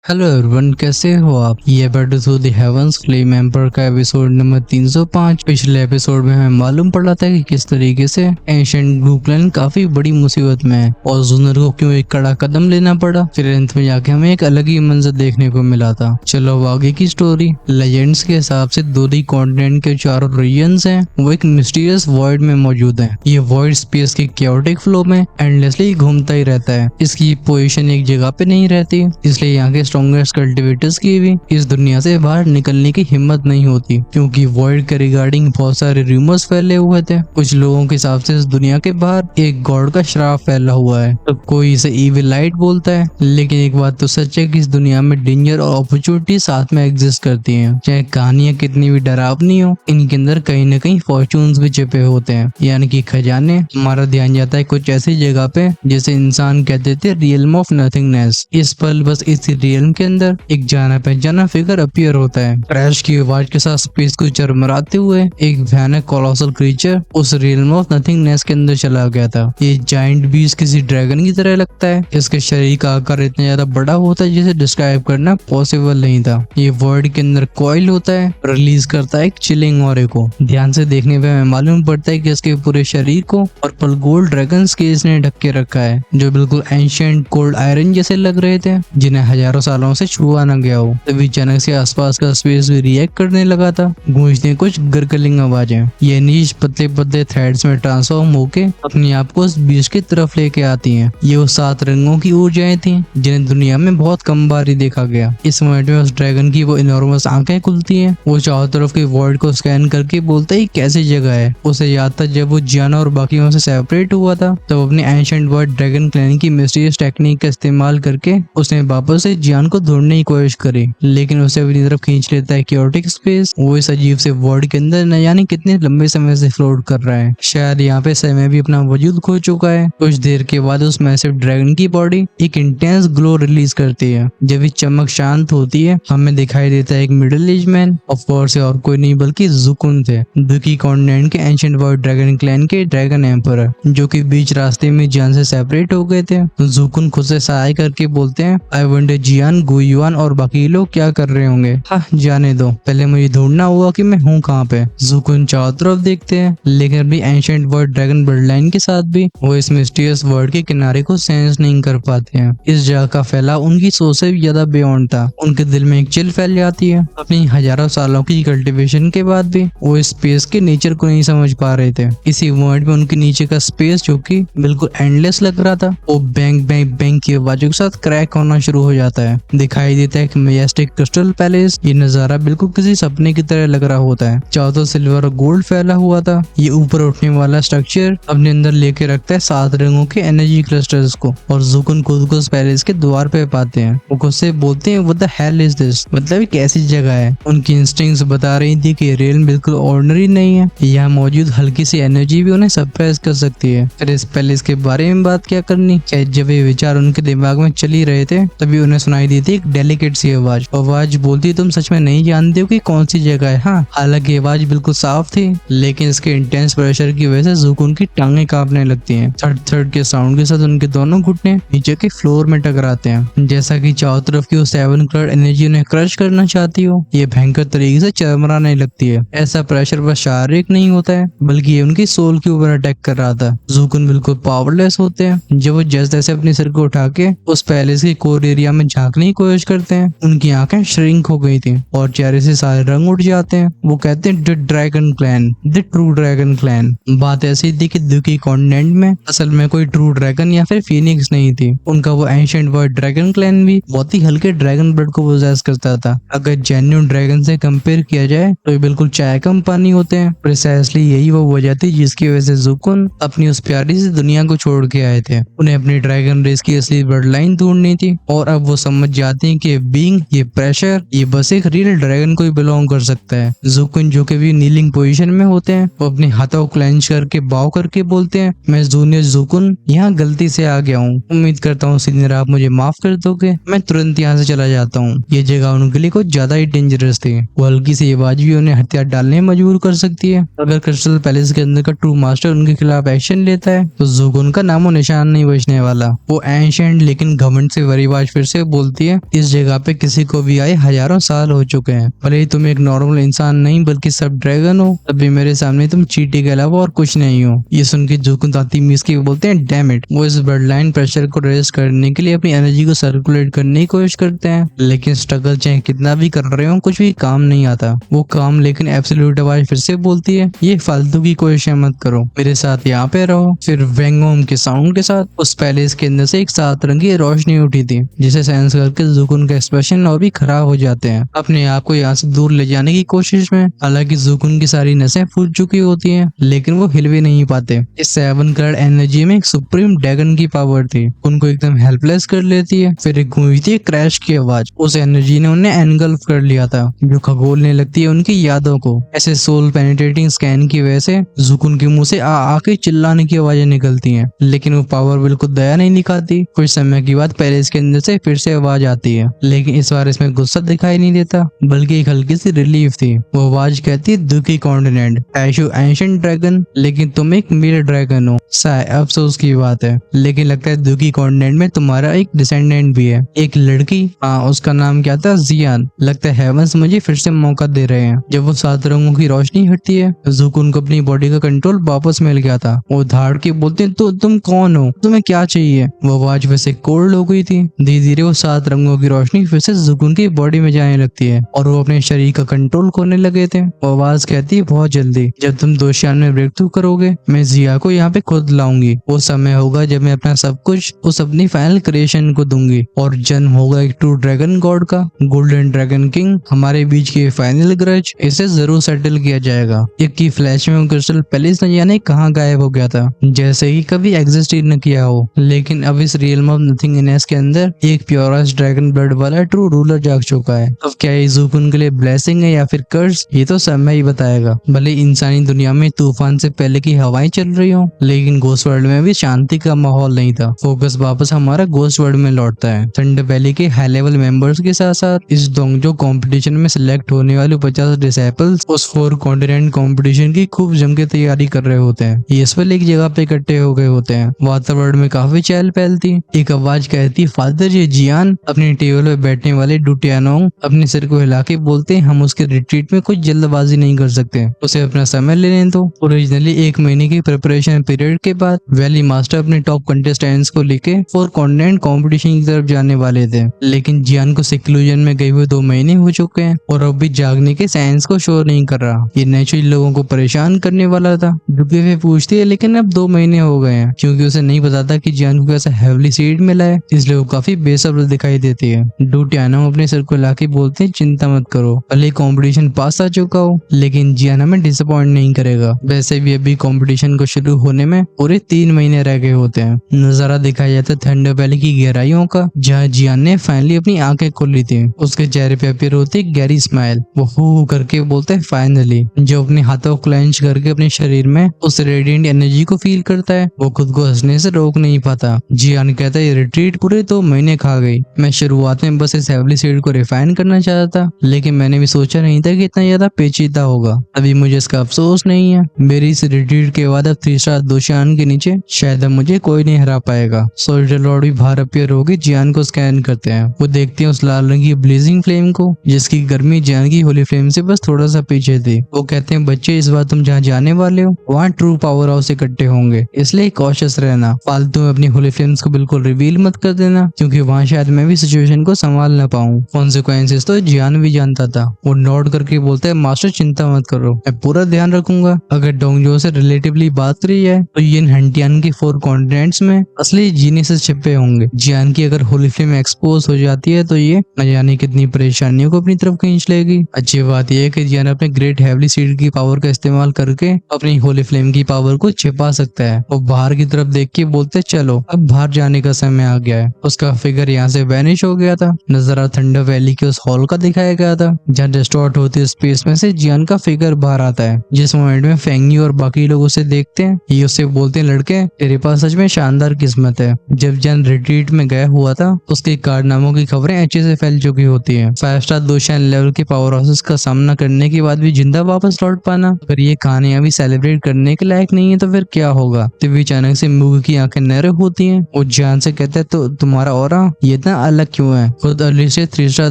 Hello everyone, कैसे हो आप। ये Battle Through the Heavens Flame Emperor का एपिसोड नंबर 305। पिछले एपिसोड में हमें मालूम पड़ा था कि किस तरीके से एंशिएंट ब्रुकलिन काफी बड़ी मुसीबत में है और जूनर को क्यों एक कड़ा कदम लेना पड़ा। फिर अंत में जाके हमें एक अलग ही मंजर देखने को मिला था। चलो अब आगे की स्टोरी। लेजेंड्स के हिसाब से दूरी कॉन्टिनेंट के चारों रीजन्स हैं वो एक मिस्टीरियस वॉइड में मौजूद है। ये वॉइड स्पेस के क्योटिक फ्लो में एंडलेसली घूमता ही रहता है। इसकी पोजीशन एक जगह पे नहीं रहती, इसलिए यहाँ के स्ट्रॉन्गेस्ट कल्टिवेटर्स की भी इस दुनिया से बाहर निकलने की हिम्मत नहीं होती, क्योंकि वॉइड के रिगार्डिंग बहुत सारे रूमर्स फैले हुए थे। कुछ लोगों के हिसाब से इस दुनिया के बाहर एक गॉड का श्राप फैला हुआ है। तो कोई इसे इविल लाइट बोलता है, लेकिन एक बात तो सच है कि इस दुनिया में डेंजर और अपॉर्चुनिटी साथ में एग्जिस्ट करती हैं। चाहे कहानियां कितनी भी डरावनी हो, इनके अंदर कहीं न कहीं फॉर्चून्स भी छिपे होते हैं, यानी कि खजाने। हमारा ध्यान जाता है कुछ ऐसी जगह पे जैसे इंसान कहते थे रियल्म ऑफ नथिंगनेस। इस पल बस इस रियल्म के अंदर एक जाना पहचाना फिगर अपीयर होता है। क्रैश की आवाज के साथ स्पेस को चरमराते हुए एक भयानक कोलोसल क्रीचर उस रियल्म ऑफ नथिंगनेस के अंदर चला गया था। ये जायंट बीस्ट किसी ड्रैगन की तरह लगता है। इसके शरीर का आकार इतना ज्यादा बड़ा होता है जिसे डिस्क्राइब करना पॉसिबल नहीं था। ये वर्ड के अंदर कॉइल होता है, रिलीज करता है एक चिलिंग ऑरे को। ध्यान से देखने पे हमें मालूम पड़ता है कि इसके पूरे शरीर को पर्पल गोल्ड ड्रैगन के इसने ढक के रखा है, जो बिल्कुल एंशिएंट कोल्ड आयरन जैसे लग रहे थे, जिन्हें हजारों सालों से छुआ न गया हो। तभी अचानक से आसपास का स्पेस भी रिएक्ट करने लगा था। गूंजने कुछ गर्गलिंग आवाजें। ये नीच पतले पतले थ्रेड्स में ट्रांसफॉर्म होके अपने आप को उस बीच की तरफ लेके आती हैं। ये वो 7 रंगों की ऊर्जाएं थी जिन्हें दुनिया में बहुत कम बार ही देखा गया। इस मोमेंट में उस ड्रैगन की वो इनॉर्मस आंखें खुलती हैं। वो चारों तरफ के वर्ल्ड को स्कैन करके बोलता है कैसी जगह है। उसे याद था जब वो जियाना और बाकियों से सेपरेट हुआ था, तब अपने एंशिएंट वर्ल्ड ड्रैगन क्लैन की मिस्टीरियस टेक्निक का इस्तेमाल करके उसने वापस से जियान को ढूंढने की कोशिश करी, लेकिन उसे अपनी तरफ खींच लेता है क्योटिक स्पेस। वो इस अजीब से वर्ल्ड के अंदर न जाने कितने लंबे समय से फ्लोट कर रहा है। शायद यहाँ पे समय भी अपना वजूद खो चुका है। कुछ देर के बाद उस मैसिव ड्रैगन की बॉडी एक इंटेंस ग्लो रिलीज करती है। जब ये चमक शांत होती है, हमें दिखाई देता है एक middle age man. Of course और कोई नहीं बल्कि जुकुन थे, दुकी कॉन्टिनेंट के एंशिएंट वर्ल्ड ड्रैगन क्लैन के ड्रैगन एम्परर, जो कि बीच रास्ते में जियान से सेपरेट हो गए थे। जुकुन खुद से सहाय करके बोलते हैं, आई वंडर जियान, गुयुआन और बाकी लोग क्या कर रहे होंगे। हाँ, जाने दो, पहले मुझे ढूंढना होगा कि मैं हूँ कहाँ पे। जुकुन चारों तरफ देखते हैं, लेकिन अभी ancient world dragon blood line के साथ भी वो इस मिस्टीरियस वर्ल्ड के किनारे को सेंस नहीं कर पाते हैं। इस जगह का फैलाव उनकी सोच से भी ज्यादा बियॉन्ड था। उनके दिल में एक चिल फैल जाती है। अपनी हजारों सालों की कल्टिवेशन के बाद भी वो इस स्पेस के नेचर को नहीं समझ पा रहे थे। इसी मोमेंट में उनके नीचे का स्पेस, जो कि बिल्कुल एंडलेस लग रहा था, वो बैंग बैंग बैंग की आवाजों के साथ क्रैक होना शुरू हो जाता है। दिखाई देता है मैजेस्टिक क्रिस्टल पैलेस। ये नजारा बिल्कुल किसी सपने की तरह लग रहा होता है। चारों तरफ सिल्वर और गोल्ड फैला हुआ था। ये ऊपर उठने वाला स्ट्रक्चर अपने अंदर लेके रखता है 7 रंगों के एनर्जी क्लस्टर्स को, और जुकुन खुद को उस पैलेस के द्वार पे पाते हैं। वो खुद से बोलते हैं, what the hell is this, मतलब ये कैसी जगह है। उनकी इंस्टिंक्ट्स बता रही थी कि रियल बिल्कुल ऑर्डिनरी नहीं है। यहाँ मौजूद हल्की सी एनर्जी भी उन्हें सरप्राइज कर सकती है। फिर इस पैलेस के बारे में बात क्या करनी। जब ये विचार उनके दिमाग में चल ही रहे थे, तभी उन्हें सुनाई दी थी एक डेलिकेट सी आवाज बोलती, तुम सच में नहीं जानते हो कि कौन सी जगह है। हाँ, हालांकि आवाज बिल्कुल साफ थी, लेकिन इसके इंटेंस प्रेशर की वजह से जुकुन की टांगें कांपने लगती हैं। थर्ड थर्ड के साउंड के साथ उनके दोनों घुटने नीचे के फ्लोर में टकराते हैं, जैसा कि चारों तरफ की वो 7 कलर एनर्जी उन्हें क्रश करना चाहती हो। ये भयंकर तरीके से चरमराने लगती है। ऐसा प्रेशर बस शारीरिक नहीं होता है, बल्कि ये उनकी सोल के ऊपर अटैक कर रहा था। जुकुन बिल्कुल पावरलेस होते हैं। जब वो जैसे अपने सिर को उठा के उस पैलेस के कोर एरिया में झांकने की कोशिश करते हैं, उनकी आंखें श्रिंक हो गई थी और चेहरे से सारे रंग उठ जाते हैं। वो कहते हैं, the dragon clan, the true dragon clan. बात ऐसी थी कि दुकी कॉन्टिनेंट में असल में कोई ट्रू ड्रैगन या फिर फीनिक्स नहीं थी। उनका वो एंशिएंट वर्ल्ड ड्रैगन क्लैन भी बहुत ही हल्के ड्रैगन ब्लड को पोजेस करता था। अगर जेन्युइन ड्रैगन से कंपेयर किया जाए तो ये बिल्कुल चाय कम पानी होते हैं। प्रिसाइसली यही वो वजह थी जिसकी वजह से जुकुन अपनी उस प्यारी सी दुनिया को छोड़ के आए थे। उन्हें अपनी ड्रैगन रेस की असली ब्लड लाइन ढूंढनी थी, और अब वो समझ जाते हैं कि बीइंग, ये प्रेशर, ये बस एक रियल ड्रैगन को ही बिलोंग कर सकता है। जुकुन, जो कि भी नीलिंग पोजीशन में होते हैं, वो अपने हाथों को क्लेंच करके बाव करके बोलते हैं, मैं जूनियर जुकुन यहाँ गलती से आ गया हूँ। उम्मीद करता हूँ सीनियर आप मुझे माफ कर दोगे। मैं तुरंत यहाँ से चला जाता हूँ। ये जगह उनके लिए कुछ ज्यादा ही डेंजरस थी। वो हल्की सी आवाज भी उन्हें हथियार डालने में मजबूर कर सकती है। अगर क्रिस्टल पैलेस के अंदर का ट्रू मास्टर उनके खिलाफ एक्शन लेता है, तो जुकुन का नामो निशान नहीं बचने वाला। वो एंशिएंट लेकिन घमंड से वरीवाज फिर से बोलते बोलती है इस जगह पे किसी को भी आए हजारों साल हो चुके हैं, भले ही तुम एक नॉर्मल इंसान नहीं बल्कि सब ड्रैगन हो, तब भी मेरे सामने तुम चींटी के अलावा और कुछ नहीं हो। ये सुन के जुकुन ताती मिसकी बोलते हैं डैम इट। वो इस ब्लड लाइन प्रेशर को रेस्ट करने के लिए अपनी एनर्जी को सर्कुलेट करने की कोशिश करते हैं, लेकिन स्ट्रगल चाहे कितना भी कर रहे हो कुछ भी काम नहीं आता। वो काम लेकिन एब्सोल्यूट आवाज फिर से बोलती है ये फालतू की कोशिशें मत करो, मेरे साथ यहाँ पे रहो। फिर वेंगोम के साउंड के साथ उस पैलेस के अंदर से एक 7 रंग की रोशनी उठी थी, जिसे सेंस करके जुकुन का एक्सप्रेशन और भी खराब हो जाते हैं अपने आप को यहाँ से दूर ले जाने की कोशिश में। हालांकि जुकुन की सारी नसें फूट चुकी होती हैं, लेकिन वो हिल भी नहीं पाते। इस 7 कलर एनर्जी में एक सुप्रीम ड्रैगन की पावर थी, उनको एकदम हेल्पलेस कर लेती है। फिर एक गूंजी थी क्रैश की आवाज, उस एनर्जी ने उन्हें एनगल्फ कर लिया था, जो खगोलने लगती है उनकी यादों को। ऐसे सोल पेनिट्रेटिंग स्कैन की वजह से जुकुन के मुंह से आके चिल्लाने की आवाजें निकलती हैं, लेकिन वो पावर बिल्कुल दया नहीं दिखाती। कुछ समय के बाद पैलेस के अंदर से फिर से आवाज आती है, लेकिन इस बार इसमें गुस्सा दिखाई नहीं देता बल्कि एक हल्की सी रिलीफ थी। वो आवाज कहती है दुखी कॉन्टिनेंट ऐशो एंशिएंट ड्रैगन, लेकिन तुम एक मेल ड्रैगन हो। अफसोस की बात है, लेकिन लगता है दुखी कॉन्टिनेंट में तुम्हारा एक डिसेंडेंट भी है, एक लड़की। हाँ, उसका नाम क्या था? जियान। लगता है हेवंस मुझे फिर से मौका दे रहे हैं। जब वो 7 रंगों की रोशनी हटती है, जुकुन को अपनी बॉडी का कंट्रोल वापस मिल गया था। वो धाड़ के बोलते हैं तो तुम कौन हो, तुम्हें क्या चाहिए? वो आवाज वैसे कोल्ड हो गई थी। धीरे धीरे वो 7 रंगों की रोशनी फिर से जुकुन की बॉडी में जाने लगती है और वो अपने शरीर का कंट्रोल खोने लगे थे। वो आवाज कहती है बहुत जल्दी जब तुम दोशियान में ब्रेक थ्रू करोगे, मैं जिया को यहाँ पे खुद लाऊंगी। वो समय होगा जब मैं अपना सब कुछ उस अपनी फाइनल क्रिएशन को दूंगी और जन्म होगा एक ट्रू ड्रैगन गॉड का, गोल्डन ड्रैगन किंग। हमारे बीच के फाइनल ग्रज इसे जरूर सेटल किया जाएगा। एक की फ्लैश में क्रिस्टल पैलेस न जाने कहाँ गायब हो गया था, जैसे ही कभी एग्जिस्ट ही न किया हो। लेकिन अब इस रियल्म ऑफ नथिंगनेस के अंदर एक प्योरेस्ट ड्रैगन ब्लड वाला ट्रू रूलर जाग चुका है। अब क्या ये जुकुन के लिए ब्लेसिंग है या फिर कर्स, ये तो समय ही बताएगा। भले इंसानी दुनिया में तूफान से पहले की हवाएं चल रही हो, लेकिन घोस्ट वर्ल्ड में भी शांति का माहौल नहीं था। फोकस वापस हमारा घोस्ट वर्ल्ड में लौटता है। थंडर वैली के हाई लेवल मेंबर्स के साथ साथ इस दोंगजो कंपटीशन में सिलेक्ट होने वाले 50 डिसेबल्स उस 4 कॉन्टिनेंट कंपटीशन की खूब जम के तैयारी कर रहे होते हैं। ये इस एक जगह पे इकट्ठे हो गए होते हैं। वातावरण में काफी चहल पहल थी। एक आवाज कहती फादर जी जियान। अपनी टेबल पे बैठने वाले डुटियानोंग अपने सिर को हिला के बोलते हम उसके रिट्रीट में कुछ जल्दबाजी नहीं कर सकते, उसे अपना समय लेने दो। ओरिजिनली 1 महीने की प्रिपरेशन पीरियड के बाद वैली मास्टर अपने टॉप कंटेस्टेंट्स को लेके 4 कॉन्टिनेंट कंपटीशन की तरफ जाने वाले थे, लेकिन जियान को सिक्लूजन में गए हुए 2 महीने हो चुके हैं और अब भी जागने के साइंस को शो नहीं कर रहा। ये नेचुरली लोगों को परेशान करने वाला था। डुबी हुए पूछती है लेकिन अब 2 महीने हो गए हैं, क्योंकि उसे नहीं पता था कि जियान को कैसा हेवली सीड मिला है, इसलिए वो काफी बेसब्र दिखाई देती है। डुटियानो अपने सिर को लाके बोलते हैं चिंता मत करो, भले कंपटीशन पास आ चुका हो, लेकिन जियान हमें डिसअपॉइंट नहीं करेगा। वैसे भी अभी कंपटीशन को शुरू होने में पूरे 3 महीने रह गए होते हैं। नजारा दिखाया जाता है थंडर वैली की गहराइयों का, जहाँ जियान ने फाइनली अपनी आंखें खोली थी। उसके चेहरे पे अपीयर होती है गहरी स्माइल। वो हू करके बोलते हैं फाइनली। जो अपने हाथों को क्लेंच करके अपने शरीर में उस रेडिएंट एनर्जी को फील करता है, वो खुद को हंसने से रोक नहीं पाता। जियान कहता है ये रिट्रीट पूरे 2 महीने खा गई। मैं शुरुआत में बस इस हेवली सीड को रिफाइन करना चाहता था, लेकिन मैंने भी सोचा नहीं था कि इतना ज्यादा पेचीदा होगा। अभी मुझे इसका अफसोस नहीं है। मेरी इस रिट्रीट के बाद अब 3 स्टार दोशियान के नीचे शायद अब मुझे कोई नहीं हरा पाएगा। सोल्जर लॉर्ड भी बाहर अपीयर होगी, जियान को स्कैन करते हैं। वो देखते हैं उस लाल रंग की ब्लेजिंग फ्लेम को, जिसकी गर्मी जियान की होली फ्लेम से बस थोड़ा सा पीछे थी। वो कहते हैं बच्चे इस बार तुम जहाँ जाने वाले हो वहाँ ट्रू पावर हाउस इकट्ठे होंगे, इसलिए कॉशियस रहना। फालतू में अपनी होली फ्लेम्स को बिल्कुल रिवील मत कर देना, क्योंकि वहाँ शायद मैं भी सिचुएशन को संभाल न पाऊँ। कॉन्सिक्वेंसेस तो जियान भी जानता था। वो नोट करके बोलते हैं मास्टर चिंता मत करो, मैं पूरा ध्यान रखूंगा। अगर डोंगजो से रिलेटिवली बात करी है तो ये हंटियान के 4 कॉन्टिनेंट्स में असली जीनियस छिपे होंगे। जियान की अगर होली फ्लेम एक्सपोज हो जाती है तो ये न जाने कितनी परेशानियों को अपनी तरफ खींच लेगी। अच्छी बात यह है कि जियान अपने ग्रेट हेवली सीड की पावर का इस्तेमाल करके अपनी होली फ्लेम की पावर को छिपा सकता है। वो बाहर की तरफ देख के बोलते चलो अब बाहर जाने का समय आ गया है। उसका फिगर यहाँ से वैनिश हो गया था। नजारा थंडर वैली के उस हॉल का दिखाया गया था, जहाँ डिस्टॉर्ट होती स्पेस में से जियान का फिगर बाहर आता है। जिस मोमेंट में फेंगी और बाकी लोग उसे देखते हैं, ये उससे बोलते हैं लड़के तेरे पास सच में शानदार किस्मत है। जब जियान रिट्रीट में गया हुआ था, उसके कारनामों की खबरें अच्छे से फैल चुकी होती है। 5 स्टार दोशियान लेवल के पावर हाउसेस का सामना करने के बाद भी जिंदा वापस लौट पाना, अगर ये कहानियां भी सेलिब्रेट करने के लायक नहीं है तो फिर क्या होगा। तभी अचानक से मूग की आंखें नहरे होती हैं। वो जियान से कहता है तो तुम्हारा ऑरा ये इतना अलग क्यों है। खुद अर्ली से 3 स्टार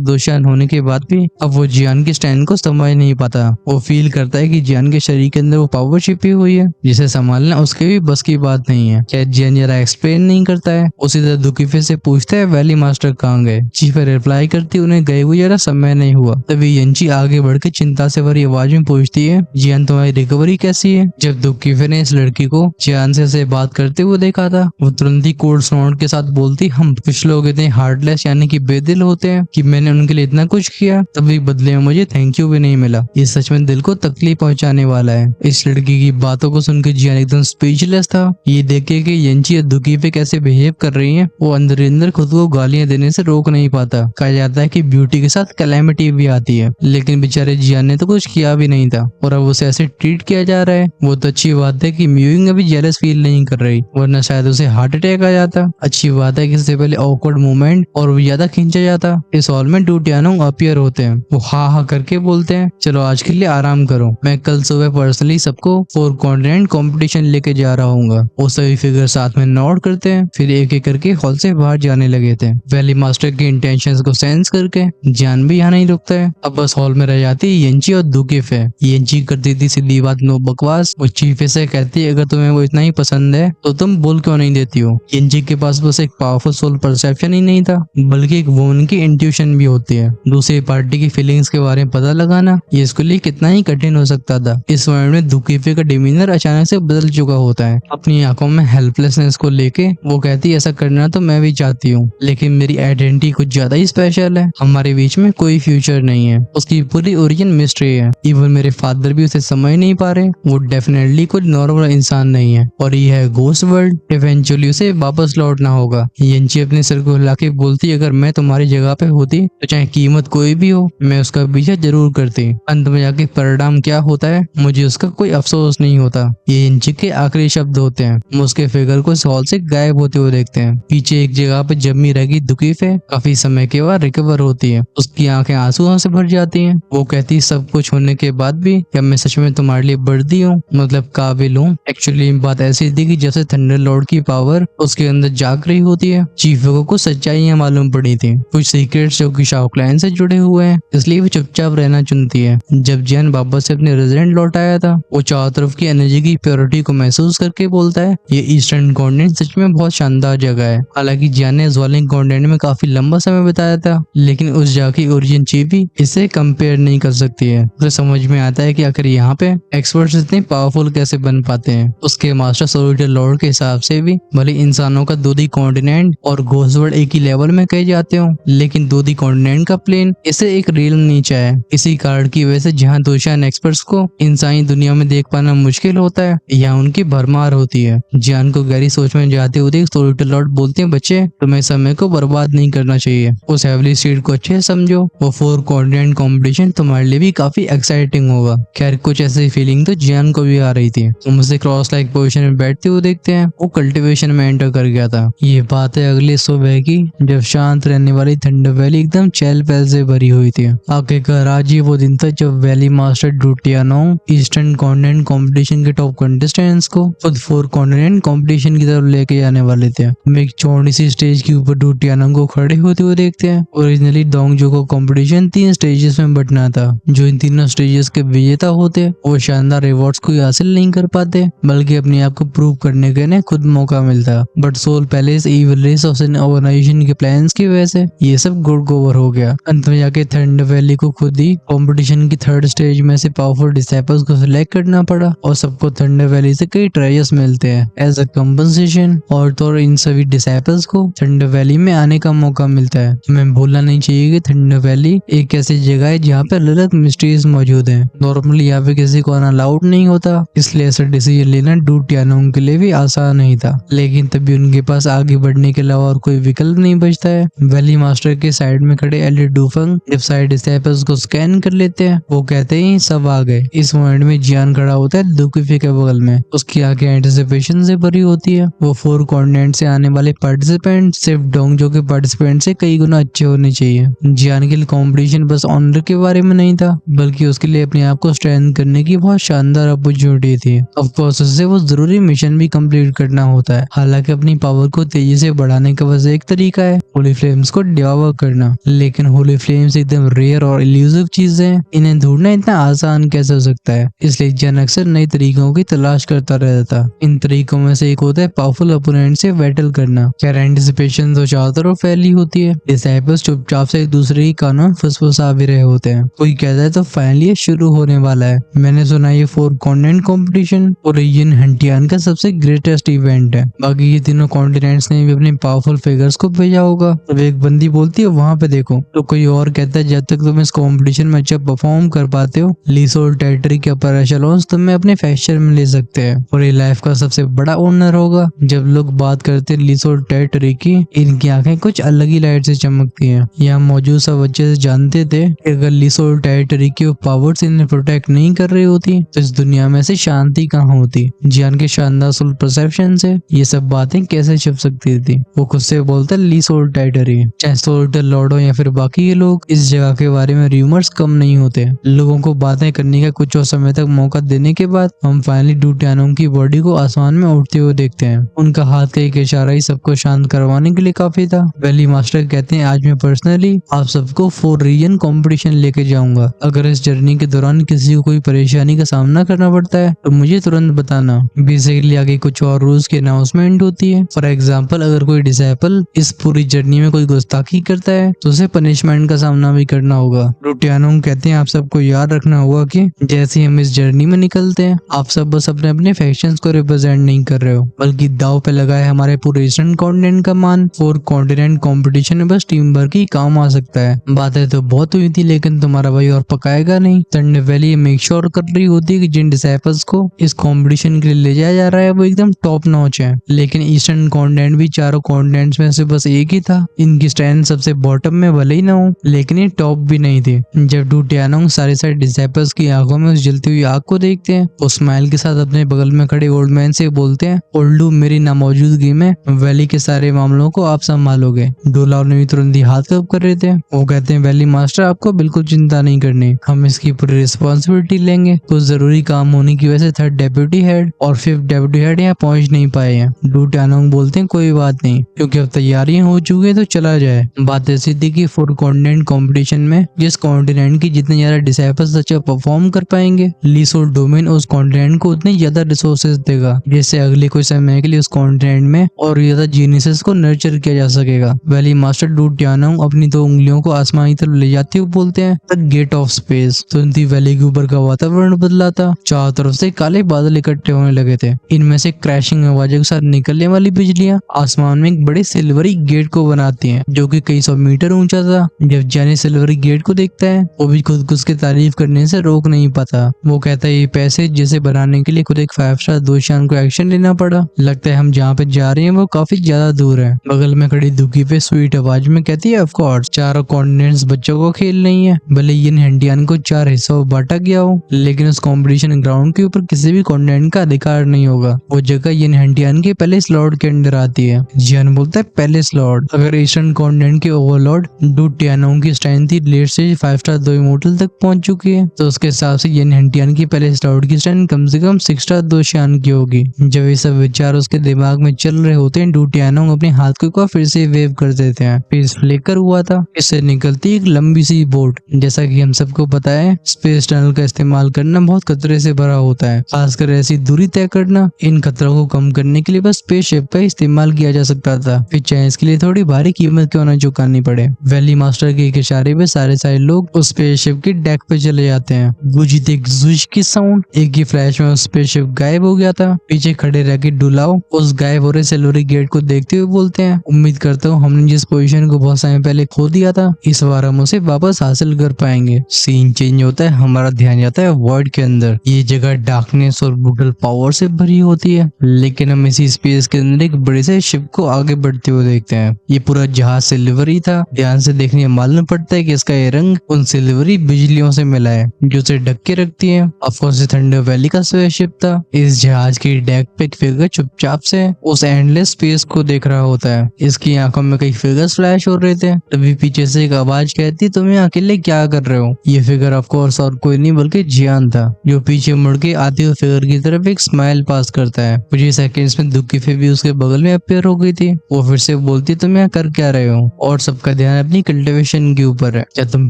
दोषियान होने के बाद भी अब वो जियान के स्टैंड को समझ नहीं पाता। वो फील करता है कि जियान के शरीर के अंदर वो पावर छिपी हुई है जिसे संभालना उसके भी बस की बात नहीं है। क्या जियान जरा एक्सप्लेन नहीं करता है। उसी तरह दुकीफे से पूछता है वैली मास्टर कहाँ गए। चीफे रिप्लाई करती उन्हें गए हुए जरा समय नहीं हुआ। तभी यंची आगे बढ़ के चिंता से भरी आवाज में पूछती है जियान तुम्हारी रिकवरी कैसी है। जब दुकीफे ने इस लड़की को जियान से बात करते हुए देखा था वो तुरंत ही कोड साउंड के साथ बोलती हम कुछ लोग इतने हार्टलेस यानी कि बेदिल होते हैं कि मैंने उनके लिए इतना कुछ किया तभी बदले में मुझे थैंक यू भी नहीं मिला। ये सच में दिल को तकलीफ पहुंचाने वाला है। इस लड़की की बातों को सुनकर जियान एकदम स्पीचलेस था। ये देखे कि यंची और दुकीफे कैसे बिहेव कर रही है वो अंदर अंदर खुद को गालियां देने से रोक नहीं पाता। कहा जाता है कि ब्यूटी के साथ कैलेमिटी भी आती है लेकिन बेचारे जियान ने तो कुछ किया भी नहीं था और अब उसे ऐसे ट्रीट किया जा रहा है। वो तो अच्छी बात है कि म्यूइंग अभी जेलस फील नहीं कर रही वरना शायद उसे हार्ट अटैक आ जाता। अच्छी बात है कि इससे पहले ऑकवर्ड मूवमेंट और भी ज्यादा खींचा जाता। इस हॉल में 2 टियानो अपीयर होते हैं। वो हा हा करके बोलते हैं चलो आज के लिए आराम करो मैं कल सुबह पर्सनली सबको 4 कॉन्टिनेंट कंपटीशन लेके जा रहा हूँ। वो सभी फिगर साथ में नोट करते हैं फिर एक एक करके हॉल से बाहर जाने लगे थे। वैली मास्टर की इंटेंशंस को सेंस करके जियान भी यहाँ नहीं रुकता है। अब बस हॉल में रह जाती है यंची और दुकीफे। यंची करती थी सीधी बात नो बकवास। वो चीफे से कहती है अगर तुम्हें वो इतना ही पसंद है तो तुम बोल क्यों नहीं देती हो। यंची के पास बस एक पावरफुल सोल परसेप्शन ही नहीं था बल्कि एक वुमन की इंट्यूशन भी होती है। दूसरी पार्टी की फीलिंग्स के बारे में पता लगाना ये इसके लिए कितना ही कठिन हो सकता था। इस मोमेंट में दुकीफे का डिमीनर अचानक से बदल चुका होता है। अपनी आंखों में हेल्पलेसनेस को लेके वो कहती है ऐसा करना तो मैं भी चाहती हूँ लेकिन मेरी आइडेंटिटी कुछ ज्यादा ही स्पेशल है। हमारे बीच में कोई फ्यूचर नहीं है। उसकी पूरी ओरिजिन मिस्ट्री है। इवन मेरे फादर भी उसे समझ नहीं पा रहे। वो डेफिनेटली कोई नॉर्मल इंसान नहीं है और ये है घोस्ट वर्ल्ड। इवेंचुअली उसे वापस लौटना होगा। यंची अपने सिर को हिला के बोलती अगर मैं तुम्हारी जगह पे होती तो चाहे कीमत कोई भी हो मैं उसका पीछा जरूर करती। अंत में जाके परिणाम क्या होता है मुझे उसका कोई अफसोस नहीं होता। ये यंची के आखिरी शब्द होते हैं। हम उसके फिगर को इस हॉल से गायब होते हुए देखते हैं। पीछे एक जगह पे जमी रहेगी दुकीफे काफी समय के बाद रिकवर होती है। उसकी आंखें आंसुओं से भर जाती हैं। वो कहती सब कुछ होने के बाद भी क्या मैं सच में तुम्हारे लिए बढ़ती हूँ मतलब काबिल हूँ। एक्चुअली बात ऐसी थी कि जैसे थंडर लॉर्ड की पावर उसके अंदर जाग रही होती है। चीफे को कुछ सच्चाइयां मालूम पड़ी थी कुछ सीक्रेट्स जो कि शाओ क्लैन से जुड़े हुए हैं इसलिए वो चुपचाप रहना चुनती है। जब जियान वापस से अपने रेजिडेंट लौट आया था वो चारों तरफ की एनर्जी की प्योरिटी को महसूस करके बोलता है ये ईस्टर्न कॉन्टिनेंट सच में बहुत शानदार जगह है। हालांकि जियान ने ज्वालिंग कॉन्टिनेंट में काफी लंबा समय बिताया था लेकिन उस जगह की ओरिजिन चीफी इसे कंपेयर नहीं कर सकती है। उसे समझ में आता है कि आखिर यहाँ पे एक्सपर्ट्स इतने पावरफुल कैसे बन पाते हैं। उसके मास्टर सोल्जर लॉर्ड के हिसाब से भी भले इंसानों का दूधी कॉन्टिनेंट और घोस्ट वर्ल्ड एक ही लेवल में कहे जाते हो लेकिन दूधी कॉन्टिनेंट का प्लेन इसे एक रियल नीचा है। इसी कारण की वजह से जहाँ दोषान एक्सपर्ट्स को इंसानी दुनिया में देख पाना मुश्किल होता है या उनकी भरमार होती है। जियान को गहरी सोच में जाते हुए देख सोल्जर लॉर्ड बोलते हैं बच्चे तुम्हें समय को बर्बाद नहीं करना चाहिए। उस हेवली स्ट्रीट को अच्छे से समझो। वो 4 कॉन्टिनेंट कॉम्पिटिशन तुम्हारे लिए भी काफी एक्साइटिंग होगा। खैर कुछ ऐसी फीलिंग तो जियान को भी आ रही थी। हम उसे क्रॉस लाइक पोजीशन में बैठते हुए देखते हैं। वो कल्टीवेशन में एंटर कर गया था। ये बात है अगले सुबह की जब शांत रहने वाली थंडर वैली एकदम चहल पहल से भरी हुई थी। आखिरकार आज ही वो दिन था जब वैली मास्टर ड्यूटियानो ईस्टर्न कॉन्टिनेंट कॉम्पिटिशन के टॉप कंटेस्टेंट्स को खुद 4 कॉन्टिनेंट कॉम्पिटिशन की तरफ लेके जाने वाले थे। हम एक चौड़ी सी स्टेज के ऊपर ड्यूटियानो को खड़े होते हुए देखते हैं। ओरिजिनली डोंगजो को कॉम्पिटिशन 3 स्टेजेस में बंटना था। जो इन तीनों स्टेजेस के विजेता होते वो शानदार रिवॉर्ड्स को हासिल नहीं कर पाते बल्कि अपने आप को प्रूव करने के लिए खुद मौका मिलता। But Soul Palace evil race organization के प्लान्स की वजह से ये सब गुड ओवर हो गया। अंत में जाके थंडर वैली को खुद ही कंपटीशन की 3rd स्टेज में से पावरफुल डिसाइपल्स को सिलेक्ट करना पड़ा और सबको थंडर वैली से कई ट्रेजर्स मिलते हैं एज अ कंपनसेशन। और तो इन सभी डिसाइपल्स को थंडर वैली में आने का मौका मिलता है। हमें भूलना नहीं चाहिए कि थंडर वैली एक ऐसी जगह है जहाँ पे अलग मिस्ट्रीज मौजूद है। नॉर्मली यहाँ पे किसी को आना अलाउड नहीं होता इसलिए ऐसा डिसीजन लेना ड्यूटियानो के लिए भी आसान नहीं था। लेकिन तभी उनके पास आगे बढ़ने के अलावा और कोई विकल्प नहीं बचता है। वैली मास्टर के साइड में खड़े एलिट डूफंग जब साइड डिसाइपल्स को स्कैन कर लेते हैं वो कहते हैं सब आ गए। इस मोमेंट में जियान खड़ा होता है दुकीफे के बगल में। उसकी आंखें एंटिसिपेशन से भरी होती है। वो 4 कॉन्टिनेंट से आने वाले पार्टिसिपेंट सिर्फ डोंगजो के पार्टिसिपेंट से कई गुना अच्छे होने चाहिए। जियान के लिए कॉम्पिटिशन बस ऑनर के बारे में नहीं था बल्कि उसके लिए अपने आप को स्ट्रेंथ करने की बहुत शानदार अपॉर्चुनिटी थी। ऑफ कोर्स उससे वो जरूरी मिशन भी कंप्लीट करना होता है। हालांकि अपनी पावर को तेजी से बढ़ाने का बस एक तरीका है है होली फ्लेम्स को डिवोर करना, लेकिन होली फ्लेम्स एकदम रेयर और इल्यूसिव चीजें हैं, इन्हें ढूंढना इतना आसान कैसे हो सकता है। इसलिए जियान अक्सर नई तरीकों की तलाश करता रहता था। इन तरीकों में से एक होता है पावरफुल ओपोनेंट से बैटल करना। खैर एंटिसिपेशन तो चारों तरफ फैली होती है। डिसाइपल्स चुपचाप से एक दूसरे की कानों फुसफुसा भी रहे होते हैं। कोई कहता है तो फाइनली ये शुरू होने वाला है। मैंने सुना ये 4 कॉन्टिनेंट कंपटीशन और यिन हंटियान का सबसे ग्रेटेस्ट इवेंट है। बाकी ये तीनों कॉन्टिनेंट्स ने भी अपने पावरफुल फिगर्स को भेजा होगा। तब एक बंदी बोलती है वहां पे देखो, तो कोई और कहता है जब तक तुम इस कंपटीशन में अच्छा परफॉर्म कर पाते हो, लीसोल टेरिटरी के अपर एशेलोन्स तुम्हें अपने फैक्चर में ले सकते हैं और ये लाइफ का सबसे बड़ा ओनर होगा। जब लोग बात करते हैं लीसोल टेरिटरी की, इनकी आंखें कुछ अलग ही लाइट से चमकती हैं। यहाँ मौजूद सब अच्छे से जानते थे कि अगर लीसोल टेरिटरी की पावर्स इन्हें प्रोटेक्ट नहीं कर रही होती तो इस दुनिया में से शांति कहाँ होती। जियान के शानदार सोल परसेप्शन से ये सब बातें कैसे छिप सकती थी। वो खुद से बोलता लीसोल टेरिटरी, चाहे सोल्टर लॉर्ड हो या फिर बाकी ये लोग, इस जगह के बारे में रूमर्स कम नहीं होते। लोगों को बातें करने का कुछ और समय तक मौका देने के बाद हम फाइनली डू टियानोंग की बॉडी को आसमान में उड़ते हुए देखते हैं। उनका हाथ का एक इशारा ही सबको शांत करवाने के लिए काफी था। वैली मास्टर कहते हैं आज मैं पर्सनली आप सबको 4 रीजन कंपटीशन लेके जाऊंगा। अगर इस जर्नी के दौरान किसी को कोई परेशानी का सामना करना पड़ता है तो मुझे तुरंत बताना। बेसिकली आगे कुछ और रूल्स की अनाउंसमेंट होती है। फॉर एग्जाम्पल अगर कोई डिसाइपल इस पूरी जर्नी में कोई गुस्ताखी करता है तो उसे पनिशमेंट का सामना भी करना होगा। डू टियानोंग कहते हैं आप सबको याद रखना होगा कि जैसे ही हम इस जर्नी में निकलते हैं आप सब बस अपने अपने फैक्शंस को रिप्रेजेंट नहीं कर रहे हो, बल्कि दाव पे लगाए हमारे पूरे ईस्टर्न कॉन्टिनेंट का मान। 4 कॉन्टिनेंट कंपटीशन में बस टीम वर्क ही काम आ सकता है। बातें तो बहुत हुई थी लेकिन तुम्हारा भाई और पकाएगा नहीं। थंडर वैली मेक श्योर कर रही होती है कि जिन डिसाइपल्स को इस कंपटीशन के लिए ले जाया जा रहा है वो एकदम टॉप नॉच है। लेकिन ईस्टर्न कॉन्टिनेंट भी चारों कॉन्टिनेंट्स में से बस एक ही था। इनकी स्ट्रेंथ सबसे बॉटम में भले ही ना हो लेकिन ये टॉप भी नहीं थी। जब डू टियानोंग सारे डिसाइपल्स की आंखों में उस जलती हुई आग को देखते हैं वो स्माइल के साथ अपने बगल में खड़े ओल्ड मैन से बोलते हैं ओल्डू मेरी नामौजूदगी में वैली के सारे मामलों को आप संभालोगे। डोलाव ने भी तुरंत ही हाथ कब कर रहे थे। वो कहते हैं वैली मास्टर आपको बिल्कुल चिंता नहीं करनी, हम इसकी पूरी रिस्पॉन्सिबिलिटी लेंगे। कुछ जरूरी काम होने की वजह से 3rd डेप्यूटी हेड और 5th डेप्यूटी हेड यहाँ पहुंच नहीं पाए हैं। डू टियानोंग बोलते हैं कोई बात नहीं, क्योंकि अब तैयारियां हो चुकी है तो चला जाए। बात ऐसी थी कि 4 कॉन्टिनेंट कंपटीशन में जिस कॉन्टिनेंट की जितने ज्यादा डिसाइपल्स अच्छा परफॉर्म कर पाएंगे लीसोल डोमेन उस कॉन्टिनेंट को उतने ज्यादा रिसोर्सेज देगा जिससे अगले कुछ समय के लिए उस कॉन्टिनेंट में और ज्यादा जीनियसेस को नर्चर किया जा सकेगा। वैली मास्टर डू टियानोंग अपनी 2 उंगलियों को आसमानी तरफ ले जाते हुए बोलते हैं द गेट ऑफ स्पेस। तुरंत ही वैली के ऊपर का वातावरण बदला था। चारों तरफ से काले बादल इकट्ठे होने लगे थे। इनमें से क्रैशिंग आवाजों के साथ निकलने वाली बिजलियां आसमान में एक बड़े सिल्वरी गेट को बनाती हैं जो कि कई 100 मीटर ऊंचा था। जब जानी सिल्वरी गेट को देखता है वो भी खुद को उसकी तारीफ करने से रोक नहीं पाता। वो कहता है ये पैसे जिसे बनाने के लिए खुद एक 5 स्टार दोषियान को एक्शन लेना पड़ा। लगता है हम जहाँ पे जा रहे हैं वो काफी ज्यादा दूर है। बगल में खड़ी दुखी पे स्वीट आवाज में कहती है ऑफ कोर्स चारों कॉन्टिनेंट्स बच्चों को खेल नहीं है। भले यिन हंटियान को 4 हिस्सों में बांटा गया हो लेकिन उस कंपटीशन ग्राउंड के ऊपर किसी भी कॉन्टिनेंट का अधिकार नहीं होगा। वो जगह यिन हंटियान के पहले स्लॉट के अंदर आती है। जियान बोलता है पहले स्लॉट। अगर ईस्टर्न कॉन्टिनेंट के ओवरलॉर्ड डू टियानोंग की स्ट्रेंथ ही लेट से 5 स्टार 2 इमोर्टल तक पहुंच चुकी है तो उसके हिसाब से यिन हंटियान की पहले स्लॉट की स्ट्रेंथ कम से कम 6 स्टार 2 शान की होगी। जब ये सब विचार उसके दिमाग में चल रहे होते हैं डू टियानोंग अपने हाथ को फिर से वेव कर देते हैं। फिर फ्लिकर हुआ था। इससे निकलती एक लंबी सी बोट। जैसा कि हम सबको पता है स्पेस टनल का इस्तेमाल करना बहुत खतरे से भरा होता है, खासकर ऐसी दूरी तय करना। इन खतरों को कम करने के लिए बस स्पेसशिप का इस्तेमाल किया जा सकता था, फिर चाहे इसके लिए थोड़ी भारी कीमत क्यों न चुकानी पड़े। वैली मास्टर के एक इशारे पे सारे लोग उस स्पेसशिप के डेक पे चले जाते हैं। गूंजती एक ज़ुश की साउंड, एक ही फ्लैश में उस स्पेसशिप गायब हो गया था। पीछे खड़े रह के डुलाओ उस गायब हो रहे सिल्वरी गेट को देखते हुए बोलते हैं उम्मीद करता हूँ हमने जिस पोजीशन को बहुत समय पहले खो दिया था इस बार हम उसे वापस हासिल कर पाएंगे। सीन चेंज होता है, हमारा ध्यान जाता है वॉइड के अंदर। ये जगह डार्कनेस और ब्रूटल पावर से भरी होती है लेकिन हम इसी स्पेस के अंदर एक बड़े से शिप को आगे बढ़ते हुए देखते हैं। ये पूरा जहाज सिल्वरी था। ध्यान से देखने में मालूम पड़ता है कि इसका ये रंग उन सिल्वरी बिजलियों से मिला है जो उसे ढक के रखती है। ऑफकोर्स ये थंडर वैली का स्पेसशिप था। इस जहाज की डेक पे एक फिगर चुपचाप से उस एंडलेस स्पेस को देख रहा होता है। इसकी आंखों में कई फिगर्स फ्लैश हो रहे थे। तभी पीछे से एक आवाज कहती तुम यहाँ अकेले क्या कर रहे हो। ये फिगर ऑफकोर्स और कोई नहीं बल्कि जियान था जो पीछे मुड़ के आते हुए फिगर की तरफ एक स्माइल पास करता है। कुछ ही सेकंड्स में दुखी फिर भी उसके बगल में अपेयर हो गई थी। वो फिर से बोलती तुम यहाँ कर क्या रहे हो, और सबका ध्यान अपनी कल्टीवेशन के ऊपर है। क्या तुम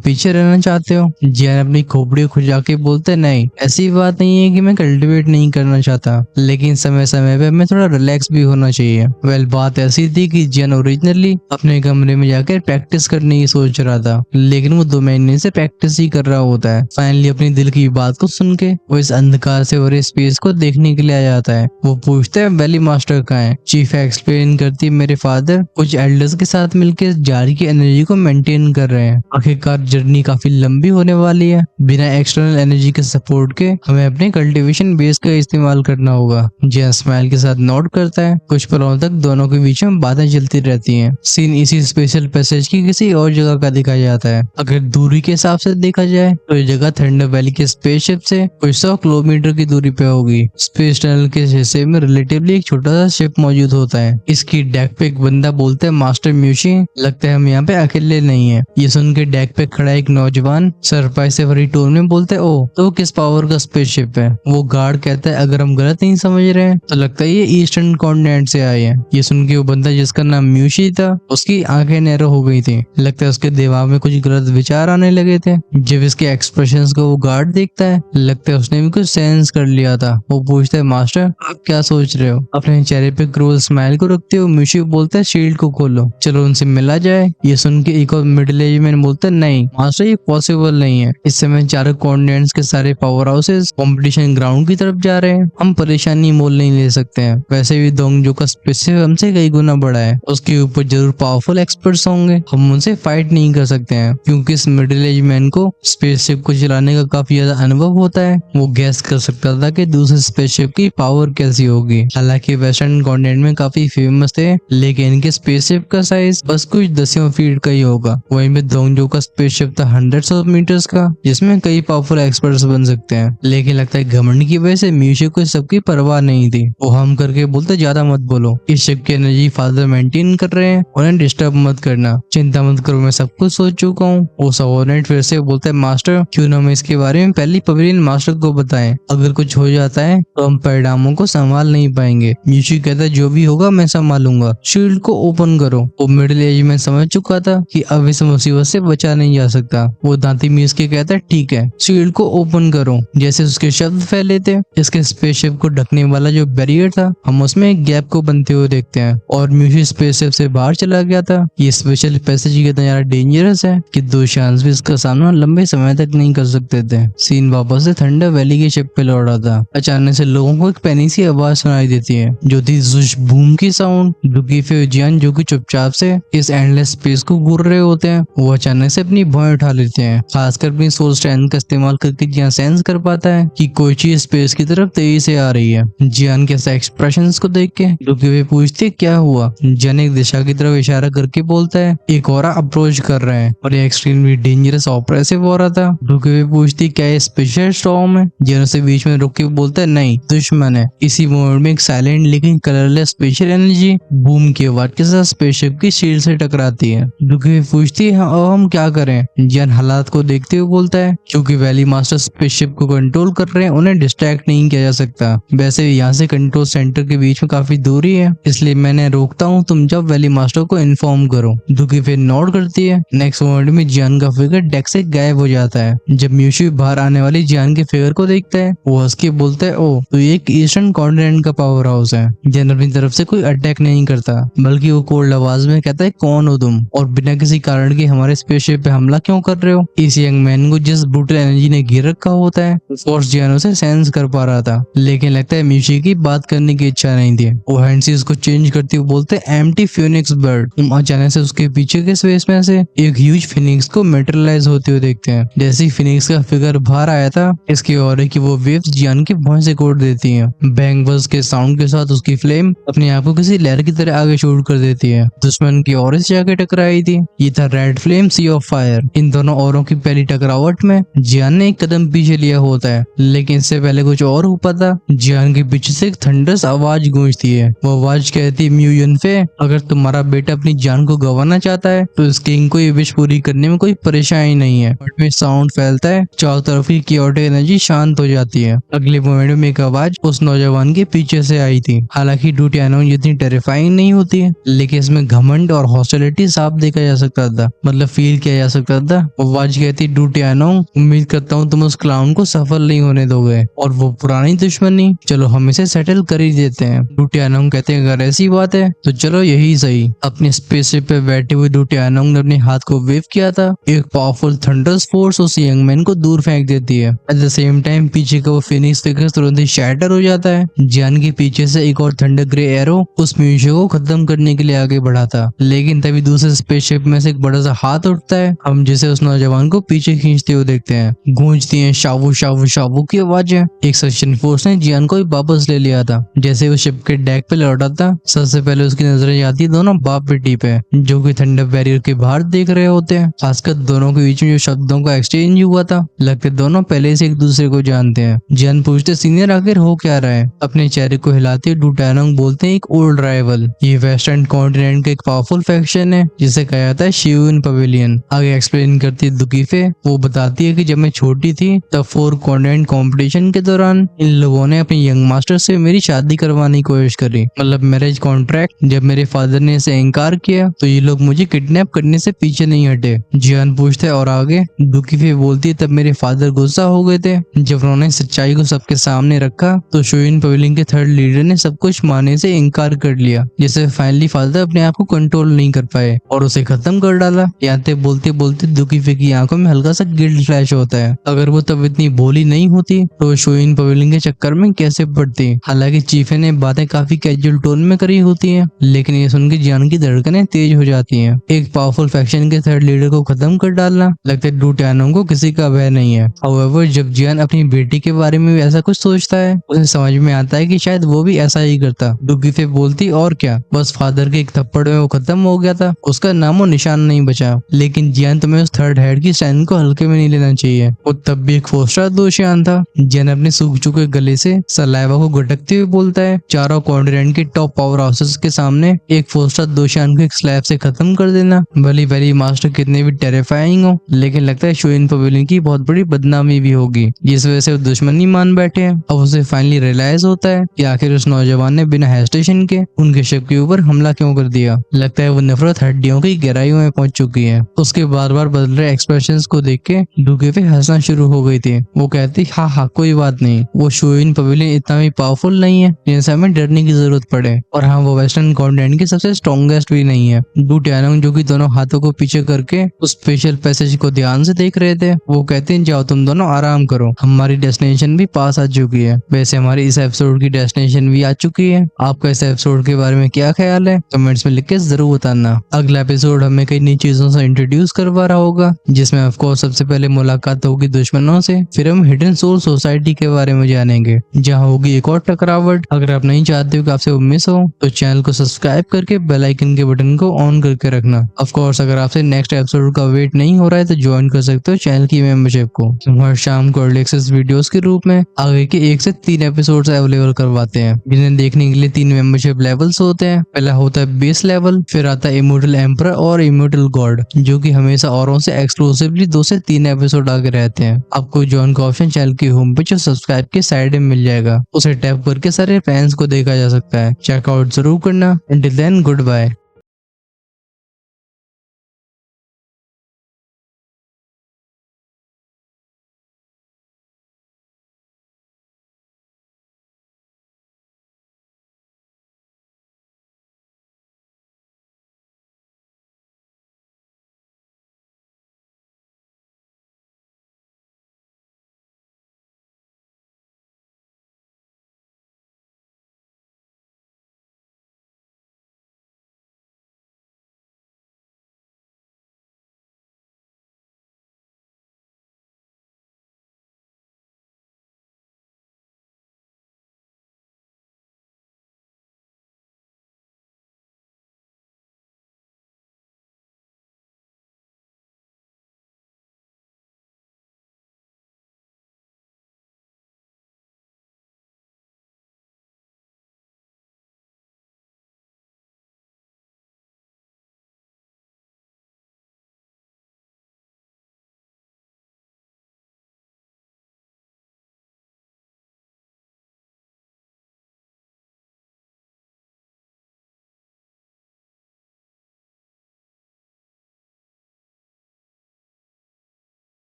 पीछे रहना चाहते हो? जियान अपनी खोपड़ी खुजा के बोलते नहीं, ऐसी बात नहीं है कि मैं कल्टीवेट नहीं करना चाहता, लेकिन समय समय पे हमें थोड़ा रिलैक्स भी होना चाहिए। वेल बात ऐसी थी कि जियान ओरिजिनली अपने कमरे में जाकर प्रैक्टिस करने की सोच रहा था, लेकिन वो 2 महीने से प्रैक्टिस ही कर रहा होता है। फाइनली अपनी दिल की बात को सुन के वो इस अंधकार से भरे स्पेस को देखने के लिए आ जाता है। वो पूछता है वैली मास्टर कहाँ है? चीफ एक्सप्लेन करती है मेरे फादर कुछ एल्डर्स के साथ मिलकर जारी की एनर्जी को मेंटेन कर रहे हैं। आखिरकार जर्नी काफी लंबी होने वाली है, बिना एक्सटर्नल एनर्जी के सपोर्ट के हमें अपने कल्टीवेशन बेस का इस्तेमाल करना होगा। जियान स्माइल के साथ नोट करता है। कुछ पलों तक दोनों के बीच में बातें चलती रहती हैं। सीन इसी स्पेशल पैसेज की किसी और जगह का दिखाया जाता है। अगर दूरी के हिसाब से देखा जाए तो ये जगह थंडर वैली के स्पेसशिप से कुछ 100 किलोमीटर की दूरी पे होगी। स्पेस टनल के हिस्से में रिलेटिवली एक छोटा सा शिप मौजूद होता है। इसकी डेक पे एक बंदा बोलता है मास्टर म्यूशी, लगता है हम यहाँ पे अकेले नहीं है। ये सुन के डेक पे खड़ा एक नौजवान सरप्राइज से भरी टोन में बोलता है ओ तो किस पावर का स्पेसशिप है? वो गार्ड कहता है अगर हम गलत नहीं समझ रहे हैं तो लगता है ये ईस्टर्न कॉन्टिनेंट से आए हैं। ये सुन के वो बंदा जिसका नाम म्यूशी था उसकी आंखें नैरो हो गई थी। लगता है उसके दिमाग में कुछ गलत विचार आने लगे थे। जब इसके एक्सप्रेशंस को वो गार्ड देखता है लगता है उसने भी कुछ सेंस कर लिया था। वो पूछता है मास्टर आप क्या सोच रहे हो? अपने चेहरे पे क्रूअल स्माइल को रखते हुए म्यूशी बोलता है शील्ड को खोलो, चलो उनसे मिला जाए। ये सुन के एक और मिडिल एज मैन बोलता है नहीं मास्टर ये पॉसिबल नहीं है। इस समय चारों कॉन्टिनेंट्स के सारे पावर हाउसेस कंपटीशन ग्राउंड की तरफ जा रहे हैं, हम परेशानी मोल नहीं ले सकते हैं। वैसे भी दोंगजो का स्पेसिफिक हमसे कई गुना बड़ा है, उसके ऊपर जरूर पावरफुल एक्सपर्ट्स होंगे, हम उनसे फाइट नहीं कर सकते हैं। क्योंकि इस मिडिल एज मैन को स्पेसशिप को चलाने का काफी ज्यादा अनुभव होता है, वो गैस कर सकता था कि दूसरे स्पेसशिप की पावर कैसी होगी। हालांकि वेस्टर्न कॉन्टिनेंट में काफी फेमस थे, लेकिन इनके स्पेसशिप का साइज बस कुछ 10 फीट का ही होगा। वहीं पे दोंगजो का स्पेसशिप था 100 मीटर्स का, जिसमें कई पावरफुल एक्सपर्ट्स बन सकते हैं। लेकिन लगता है घमंड की वजह से म्यूशी को सबकी परवाह नहीं थी। वो हम करके बोलते ज्यादा मत बोलो, इस शिप की एनर्जी फादर मेंटेन कर रहे हैं, उन्हें डिस्टर्ब मत करना, चिंता मत करो मैं सब कुछ सोच चुका हूँ। वो सबऑर्डिनेट फिर से बोलता है मास्टर क्यों ना हम इसके बारे में पहले पवेलियन मास्टर को बताएं, अगर कुछ हो जाता है तो हम परिणामों को संभाल नहीं पाएंगे। म्यूशी कहता है जो भी होगा मैं संभालूंगा, शील्ड को ओपन करो। वो मिडिल एज में समझ चुका था कि अब इस मुसीबत से बचा नहीं जा सकता। वो दांती मीस के कहता है ठीक है शील्ड को ओपन करो। जैसे उसके शब्द फैले थे इसके स्पेसशिप को ढकने वाला जो बैरियर था हम उसमें एक गैप को बनते हुए देखते हैं, और म्यूशी स्पेसशिप से बाहर चला गया था। ये स्पेशल पैसेज इतना ज्यादा डेंजरस है कि दो शांस भी इसका सामना लंबे समय तक नहीं कर सकते थे। सीन वापस से थंडर वैली के शिप पे लौटा था। अचानक से लोगों को एक पैनी सी आवाज सुनाई देती है जो थी जुश बूम की साउंड। दुखी जियान जो कि चुपचाप से इस एंडलेस स्पेस को घूर रहे होते हैं, वो अचानक से अपनी भौं उठा लेते हैं। खासकर अपनी सोल स्ट्रेंथ का इस्तेमाल करके जियान सेंस कर पाता है कि कोई चीज स्पेस की तरफ तेजी से आ रही है। जियान के ऐसे एक्सप्रेशंस को देख के दुखी हुए पूछते क्या हुआ? जियान एक दिशा की तरफ इशारा करके बोलता है एक और अप्रोच कर रहे हैं और ये एक्सट्रीमली डेंजरस ऑपरेसिव हो रहा था। दुखी हुए पूछती क्या ये स्पेशल स्टॉर्म है? जियान से बीच में रुक के बोलता है नहीं दुश्मन है। इसी मोमेंट में एक साइलेंट लेकिन कलरलेस स्पेशल एनर्जी बूम की आवाज के साथ स्पेसशिप की शील्ड से टकराती है। दुखी हुई पूछती है अब हम क्या करें? जियान हालात को देखते हुए बोलता है क्योंकि वैली मास्टर स्पेसशिप को कंट्रोल कर रहे हैं उन्हें डिस्ट्रैक्ट नहीं किया जा सकता। वैसे भी यहाँ से कंट्रोल सेंटर के बीच में काफी दूरी है, इसलिए मैंने रोकता हूँ, तुम जब वैली मास्टर को इन्फॉर्म करो। दुखी फिर नोट करती है। नेक्स्ट मोमेंट में जियान का फिगर डेक से गायब हो जाता है। जब म्यूशी बाहर आने वाली जियान के फिगर को देखता है वो हंस के बोलता है ओ तो ये एक ईस्टर्न कॉन्टिनेंट का पावर हाउस है। जियान अपनी तरफ से कोई अटैक नहीं करता, बल्कि वो कोल्ड आवाज में कहता है कौन हो तुम और बिना किसी कारण के हमारे स्पेसशिप पे हमला क्यों कर रहे हो? इस यंग मैन को जिस ब्रूटल एनर्जी ने घेर रखा होता है फोर्स जियान उसे सेंस कर पा रहा था, लेकिन लगता है म्यूशी की बात करने की इच्छा नहीं थी। वो हैंड से उसको चेंज करते हुए बोलते हैं एम्प्टी फिनिक्स बर्ड। तुम अचानक से उसके पीछे के स्पेस में से एक ह्यूज फिनिक्स को मेटेरियलाइज होते हुए देखते हैं। जैसे ही फिनिक्स का फिगर बाहर आया था इसकी और की वो वेव्स जियान की भौं से कोट देती हैं। बैंग बज के साउंड के साथ उसकी फ्लेम अपने आप को किसी लहर की तरह आगे शूट कर देती है। दुश्मन की और से जाके टकराई थी। ये था red flame sea of fire. इन दोनों औरों की पहली टकरावट में जियान ने एक कदम पीछे लिया होता है, लेकिन इससे पहले कुछ और हुआ था। जियान के पीछे से एक थंडरस आवाज गूंजती है। वो आवाज कहती म्यू युनफे अगर तुम्हारा बेटा अपनी जान को गंवाना चाहता है तो इस किंग को ये विश पूरी करने में कोई परेशानी नहीं है। बट में साउंड फैलता है, चारों तरफ की chaotic एनर्जी शांत हो जाती है। अगले मोमेंट में एक आवाज उस नौजवान के पीछे से आई थी। हालांकि डूटियानो जितनी टेरिफाइंग नहीं होती है, लेकिन इसमें घमंड और हॉस्टिलिटी साफ देखा जा सकता था, मतलब फील किया जा सकता था। वो वाज कहती डू टियानोंग, उम्मीद करता हूँ तुम उस क्लाउन को सफल नहीं होने दोगे, और वो पुरानी दुश्मनी चलो हम इसे सेटल कर ही देते हैं। डू टियानोंग कहते हैं अगर ऐसी बात है तो चलो यही सही। अपने स्पेसशिप पे बैठे हुए डू टियानोंग ने अपने हाथ को वेव किया था। एक पावरफुल थंडर्स फोर्स उस यंग मैन को दूर फेंक देती है। एट द सेम टाइम पीछे का वो फिनिक्स फिगर तुरंत ही शैटर हो जाता है। जियान के पीछे से एक और थंडर ग्रे एरो उस म्यूजिक को खत्म करने के लिए आगे बढ़ा था, लेकिन तभी दूसरे स्पेसशिप में से एक बड़ा सा हाथ उठता है। हम जिसे उस नौजवान को पीछे खींचते हुए देखते हैं। गूंजती है शावू शावू शावू की आवाजें। एक सेक्शन फोर्स ने जियान को वापस ले लिया था। जैसे वो शिप के डेक पे लौटा था, सबसे पहले उसकी नजरें जाती दोनों बाप बेटी पे, जो कि थंडर बैरियर के बाहर देख रहे होते हैं। खासकर दोनों के बीच में जो शब्दों का एक्सचेंज हुआ था, लगते दोनों पहले से एक दूसरे को जानते हैं। जियान पूछते सीनियर आखिर हो क्या रहा है। अपने चेहरे को हिलाते डू टियानोंग बोलते हैं एक ओल्ड राइवल। ये वेस्टर्न कॉन्टिनेंट का एक पावरफुल फैक्शन है जिसे कहा जाता है शिवन पवेलियन। आगे एक्सप्लेन करती है दुकीफे। वो बताती है कि जब मैं छोटी थी तब 4 कॉन्टिनेंट कॉम्पिटिशन के दौरान इन लोगों ने अपने यंग मास्टर से मेरी शादी करवाने की कोशिश करी, मतलब मैरिज कॉन्ट्रैक्ट। जब मेरे फादर ने इसे इनकार किया तो ये लोग मुझे किडनैप करने से पीछे नहीं हटे। जियान पूछते और आगे दुकीफे बोलती है तब मेरे फादर गुस्सा हो गए थे। जब उन्होंने सच्चाई को सबके सामने रखा तो शिवन पवेलियन के थर्ड लीडर ने सब कुछ मानने से इनकार कर लिया, जिससे फाइनली फादर अपने आप को कंट्रोल नहीं कर पाए और उसे खत्म कर डाला। यहाँ तक बोलते बोलते दुकीफे की आंखों में हल्का सा गिल्ट फ्लैश होता है। अगर वो तब इतनी भोली नहीं होती तो शिवन पवेलियन के चक्कर में कैसे पड़ती। हालांकि चीफे ने बातें काफी कैजुअल टोन में करी होती है, लेकिन ये सुन के जियान की धड़कनें तेज हो जाती हैं। एक पावरफुल फैक्शन के थर्ड लीडर को खत्म कर डालना, लगता है डू टियानोंग को किसी का भय नहीं है। हाउएवर जब जियान अपनी बेटी के बारे में भी ऐसा कुछ सोचता है, उसे समझ में आता है कि शायद वो भी ऐसा ही करता। दुकीफे बोलती और क्या, बस फादर के एक थप्पड़ में वो खत्म हो गया था, उसका नामो निशान नहीं बचा। लेकिन जियान तुम्हें उस थर्ड हेड की स्टैंड को हल्के में नहीं लेना चाहिए, वो तब भी एक फोस्टर दोषियान था। जियान अपने सूख चुके गले से सलाइवा को गटकते हुए बोलता है चारों कॉन्टिनेंट के टॉप पावर हाउसेस के सामने एक फोस्टर दोषियान को एक स्लैब से खत्म कर देना भली भली मास्टर कितने भी टेरिफाइंग हो, लेकिन लगता है शिवन पवेलियन की बहुत बड़ी बदनामी भी होगी, जिस वजह से वो दुश्मनी मान बैठे हैं। अब उसे फाइनली रियलाइज होता है कि आखिर उस नौजवान ने बिना हेजिटेशन के उनके शिप के ऊपर हमला क्यों कर दिया। लगता है वो नफरत हड्डियों की गहराइयों में पहुंच चुकी है। उसके बार बार बदल रहे एक्सप्रेशंस को देख के दुकीफे हंसना शुरू हो गई थी। वो कहती हाँ कोई बात नहीं, वो शिवन पवेलियन इतना भी पावरफुल नहीं है जिनसे हमें डरने की जरूरत पड़े, और हाँ वो वेस्टर्न कॉन्टिनेंट की सबसे स्ट्रॉन्गेस्ट भी नहीं है। डू टियानोंग जो कि दोनों हाथों को पीछे करके उस स्पेशल पैसेज को ध्यान से देख रहे थे, वो कहते हैं जाओ तुम दोनों आराम करो, हमारी डेस्टिनेशन भी पास आ चुकी है। वैसे हमारी इस एपिसोड की डेस्टिनेशन भी आ चुकी है। आपका इस एपिसोड के बारे में क्या ख्याल है कमेंट्स में लिख के जरूर बताना। अगला एपिसोड हमें कई नई चीजों से इंट्रोड्यूस करवा रहा होगा, जिसमें ऑफ कोर्स सबसे पहले मुलाकात होगी दुश्मनों से, फिर हम हिडन सोल सोसाइटी के बारे में जानेंगे जहाँ होगी एक और टकरावट। अगर आप नहीं चाहते हो कि आपसे वो मिस हो तो चैनल को सब्सक्राइब करके बेल आइकन के बटन को ऑन करके रखना। ऑफ कोर्स अगर आपसे नेक्स्ट एपिसोड का वेट नहीं हो रहा है तो ज्वाइन कर सकते हो चैनल की मेंबरशिप को। हर शाम को अर्ली एक्सेस वीडियोस के रूप में आगे के 1 से 3 एपिसोड्स अवेलेबल करवाते हैं, जिन्हें देखने के लिए 3 मेंबरशिप लेवल्स होते हैं। पहला होता है बेस लेवल, फिर आता है इमोर्टल एम्परर और इमोर्टल गॉड, जो कि हमेशा औरों से एक्सक्लूसिवली 2 से 3 एपिसोड आगे रहते हैं। आपको ज्वाइन का ऑप्शन चैनल की होम पेज और सब्सक्राइब के साइड में मिल जाएगा, उसे टैप करके सारे फैंस को देखा जा सकता है। चेकआउट जरूर करना। Until then, goodbye.